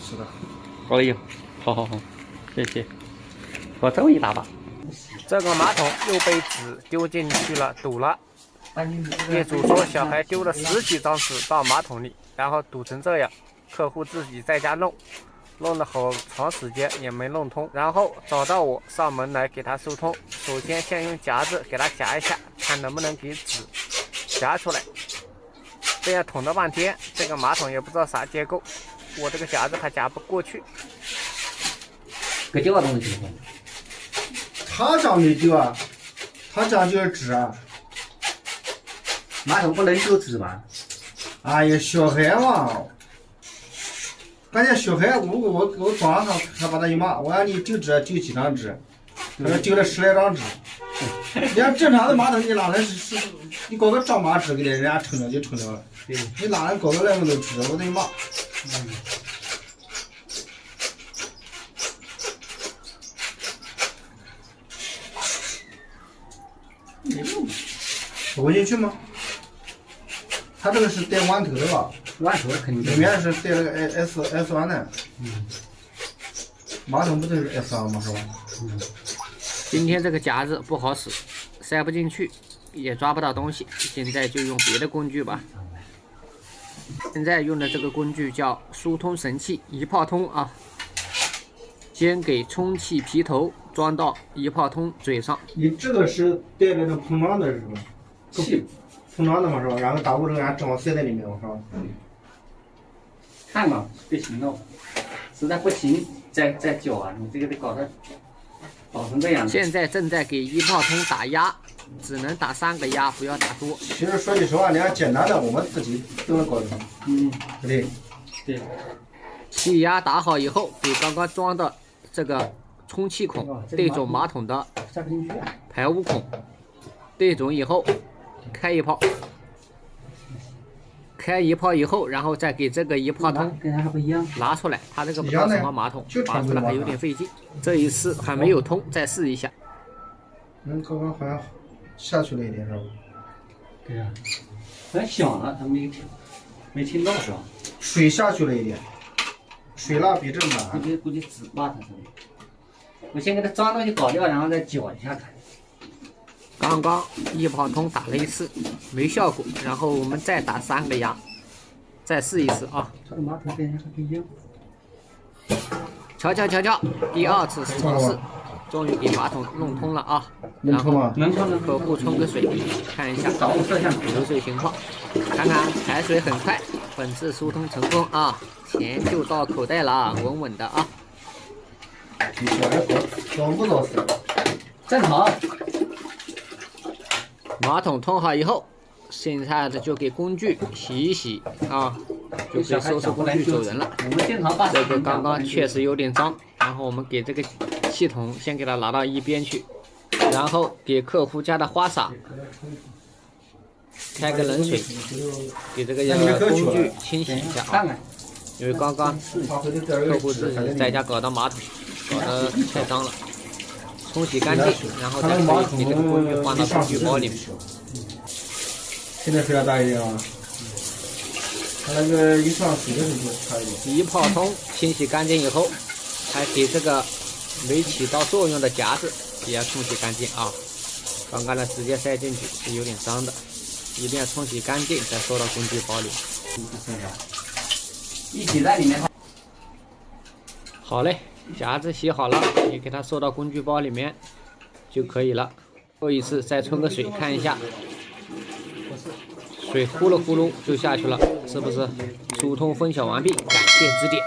是的。哎呦，好，谢谢。我这么一大把。这个马桶又被纸丢进去了，堵了。业主说小孩丢了10几张纸到马桶里，然后堵成这样，客户自己在家弄了好长时间也没弄通，然后找到我上门来给他疏通。首先先用夹子给他夹一下，看能不能给纸夹出来。这样捅了半天，这个马桶也不知道啥结构，我这个夹子还夹不过去。给丢到东西去了。他家没丢啊，他家就是纸啊。马桶不能丢纸吗？哎呀，小孩嘛，关键小孩，我早上还把他一骂，我让你丢纸丢几张纸，他说丢了10来张纸。人家正常的马桶你哪能是你搞个张马纸给人家撑了就撑了了，你哪能搞个那么多纸？我得骂。投进去吗？它这个是带弯头的吧？弯头肯定。里面是带那个 S 弯的。马桶不都是 S 弯吗？是吧？今天这个夹子不好使，塞不进去，也抓不到东西。现在就用别的工具吧。现在用的这个工具叫疏通神器一炮通啊。先给充气皮头装到一炮通嘴上。你这个是带那种膨胀的是吧？气膨胀的嘛是吧？然后打过之后，然后正好塞在里面是吧？看嘛，不行了，实在不行再搅啊！你这个得搞成这样。现在正在给一炮通打压，只能打3个压，不要打多。其实说句实话，连简单的我们自己都能搞定。对不对？对。气压打好以后，给刚刚装的这个充气孔对准马桶的排污孔，对准以后开一炮。开一炮以后，然后再给这个一炮通拿出来，它这个不知道什么马桶，拔出来还有点费劲。这一次还没有通，再试一下。刚刚好像下去了一点是吧？对呀，好像响了，他没听到是吧？水下去了一点，水蜡比这满。估计纸吧，它是。我先给它脏东西搞掉，然后再搅一下看。刚刚一炮通打了一次没效果，然后我们再打3个压，再试一次啊！这个马桶跟人家不一样。瞧，第2次尝试，终于给马桶弄通了啊！然后客户冲个水，看一下流水情况，看看排水很快，本次疏通成功啊！钱就到口袋了，稳稳的啊！早不早死？正常。马桶通好以后，现在就给工具洗一洗啊，就可以收拾工具走人了。这个刚刚确实有点脏，然后我们给这个系统先给它拿到一边去，然后给客户家的花洒开个冷水，给这个工具清洗一下啊。因为刚刚客户自己在家搞到马桶，搞得太脏了。冲洗干净，然后再可以把这个工具放到工具包里面。现在水要大一点啊。它那个一上水的时候差一点。一炮通清洗干净以后，还给这个没起到作用的夹子也要冲洗干净啊。刚刚呢直接塞进去是有点脏的，一定要冲洗干净再收到工具包里。一起在里面。好嘞。夹子洗好了，也给它收到工具包里面就可以了。最后一次再冲个水看一下，水呼噜呼噜就下去了，是不是疏通分晓完毕？感谢指点。